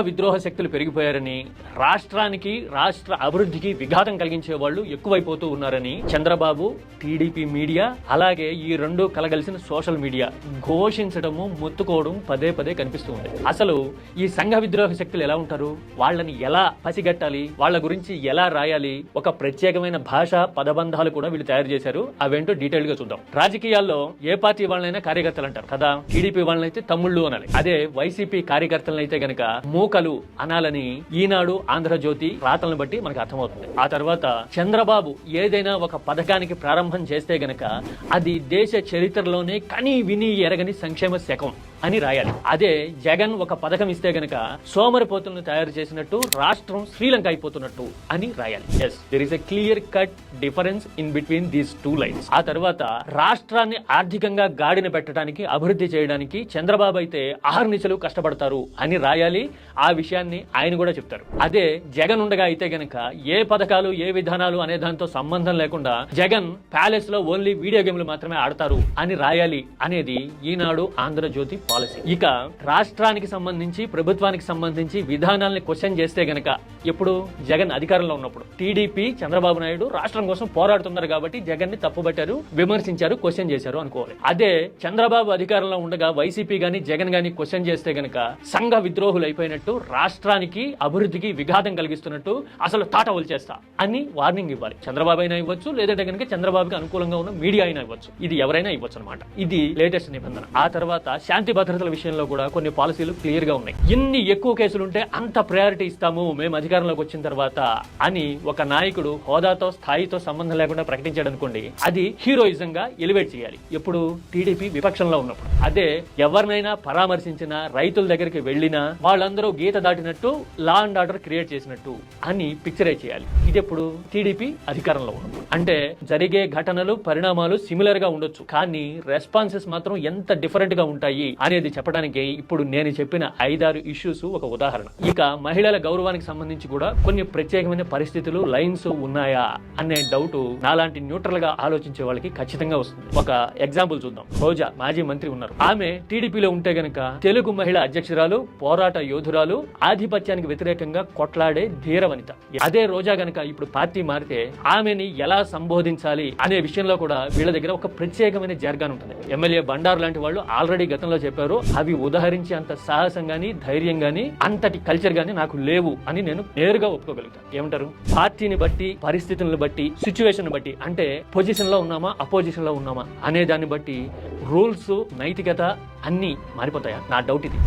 విద్రోహ శక్తులు పెరిగిపోయారని, రాష్ట్ర అభివృద్ధికి విఘాతం కలిగించే వాళ్ళు ఎక్కువైపోతూ ఉన్నారని చంద్రబాబు, టీడీపీ మీడియా, అలాగే ఈ రెండు కలగలిసిన సోషల్ మీడియా ఘోషించడము, మొత్తుకోవడం పదే పదే కనిపిస్తూ ఉంది. అసలు ఈ సంఘ విద్రోహ శక్తులు ఎలా ఉంటారు, వాళ్ళని ఎలా పసిగట్టాలి, వాళ్ళ గురించి ఎలా రాయాలి, ఒక ప్రత్యేకమైన భాష పదబంధాలు కూడా వీళ్ళు తయారు చేశారు. అవేంటో డీటెయిల్ గా చూద్దాం. రాజకీయాల్లో ఏ పార్టీ వాళ్ళనైనా కార్యకర్తలు అంటారు కదా, టీడీపీ వాళ్ళనైతే తమ్ముళ్ళు అనాలి. అదే వైసీపీ కార్యకర్తలనైతే గనక మూకలు అనాలని ఈనాడు, ఆంధ్రజ్యోతి రాతలను బట్టి మనకు అర్థమవుతుంది. ఆ తర్వాత చంద్రబాబు ఏదైనా ఒక పథకానికి ప్రారంభం చేస్తే గనక అది దేశ చరిత్రలోనే కని విని ఎరగని సంక్షేమ శకం అని రాయాలి. అదే జగన్ ఒక పథకం ఇస్తే గనక సోమరిపోతులను తయారు చేసినట్టు, రాష్ట్రం శ్రీలంక అయిపోతున్నట్టు అని రాయాలి. Yes, there is a clear cut difference in between these two lines. ఆ తర్వాత రాష్ట్రాన్ని ఆర్థికంగా గాడిన పెట్టడానికి, అభివృద్ధి చేయడానికి చంద్రబాబు అయితే అహర్నిశలు కష్టపడతారు అని రాయాలి. ఆ విషయాన్ని ఆయన కూడా చెప్తారు. అదే జగన్ ఉండగా అయితే గనక ఏ పథకాలు, ఏ విధానాలు అనే దాంతో సంబంధం లేకుండా జగన్ ప్యాలెస్ లో ఓన్లీ వీడియో గేమ్లు మాత్రమే ఆడతారు అని రాయాలి అనేది ఈనాడు, ఆంధ్రజ్యోతి పాలసీ. ఇక రాష్ట్రానికి సంబంధించి, ప్రభుత్వానికి సంబంధించి విధానాలను క్వశ్చన్ చేస్తే గనక ఎప్పుడు జగన్ అధికారంలో ఉన్నప్పుడు టీడీపీ, చంద్రబాబు నాయుడు రాష్ట్రం కోసం పోరాడుతున్నారు కాబట్టి జగన్ ని తప్పుబట్టారు, విమర్శించారు, క్వశ్చన్ చేశారు అనుకోవాలి. అదే చంద్రబాబు అధికారంలో ఉండగా వైసీపీ గాని జగన్ గాని క్వశ్చన్ చేస్తే గనక సంఘ విద్రోహులు అయిపోయినట్టు, రాష్ట్రానికి అభివృద్ధికి విఘాతం కలిగిస్తున్నట్టు, అసలు తాటవలు చేస్తా అని వార్నింగ్ ఇవ్వాలి. చంద్రబాబు అయినా ఇవ్వచ్చు, లేదంటే కనుక చంద్రబాబుకి అనుకూలంగా ఉన్న మీడియా అయినా ఇవ్వచ్చు. ఇది ఎవరైనా ఇవ్వచ్చు అనమాట. ఇది లేటెస్ట్ నిబంధన. ఆ తర్వాత శాంతి భద్రతల విషయంలో కూడా కొన్ని పాలసీలు క్లియర్ గా ఉన్నాయి. ఎన్ని ఎక్కువ కేసులుంటే అంత ప్రయారిటీ ఇస్తాము మేము అధికారంలోకి వచ్చిన తర్వాత అని ఒక నాయకుడు హోదాతో, స్థాయితో సంబంధం లేకుండా ప్రకటించాడు అనుకోండి, అది హీరోయిజం గా ఎలివేట్ చేయాలి. ఎప్పుడు టీడీపీ విపక్షంలో ఉన్నప్పుడు. అదే ఎవరినైనా పరామర్శించినా, రైతుల దగ్గరికి వెళ్ళినా వాళ్ళందరూ గీత దాటినట్టు, లా అండ్ ఆర్డర్ క్రియేట్ చేసినట్టు అని పిక్చరైజ్ చేయాలి. ఇది ఎప్పుడు టీడీపీ అధికారంలో ఉన్నప్పుడు. అంటే జరిగే ఘటనలు, పరిణామాలు సిమిలర్ గా ఉండొచ్చు, కానీ రెస్పాన్సెస్ మాత్రం ఎంత డిఫరెంట్ గా ఉంటాయి అనేది చెప్పడానికి ఇప్పుడు నేను చెప్పిన 5-6 ఇష్యూస్ ఒక ఉదాహరణ. ఇక మహిళల గౌరవానికి సంబంధించి కూడా కొన్ని ప్రత్యేకమైన పరిస్థితులు, లైన్స్ ఉన్నాయా అనే డౌట్ నాలాంటి న్యూట్రల్ గా ఆలోచించే వాళ్ళకి ఖచ్చితంగా వస్తుంది. ఒక ఎగ్జాంపుల్ చూద్దాం. రోజా మాజీ మంత్రి ఉన్నారు. ఆమె టీడీపీలో ఉంటే గనక తెలుగు మహిళ అధ్యక్షురాలు, పోరాట యోధురాలు, ఆధిపత్యానికి వ్యతిరేకంగా కొట్లాడే ధీర వనిత. అదే రోజా గనక ఇప్పుడు పార్టీ మారితే ఆమెని ఎలా సంబోధించాలి అనే విషయంలో కూడా వీళ్ళ దగ్గర ఒక ప్రత్యేకమైన jargon ఉంటుంది. ఎమ్మెల్యే బండారు లాంటి వాళ్ళు ఆల్రెడీ గతంలో చెప్పారు, అవి ఉదాహరించి అంత సాహసం గానీ, ధైర్యం గానీ, అంతటి కల్చర్ గానీ నాకు లేవు అని నేను నేరుగా ఒప్పుకోగలుగుతాను. ఏమంటారు? పార్టీని బట్టి, పరిస్థితులను బట్టి, సిచ్యువేషన్ బట్టి, అంటే పొజిషన్ లో ఉన్నామా, అపోజిషన్ లో ఉన్నామా అనే దాన్ని బట్టి రూల్స్, నైతికత అన్ని మారిపోతాయా? నా డౌట్ ఇది.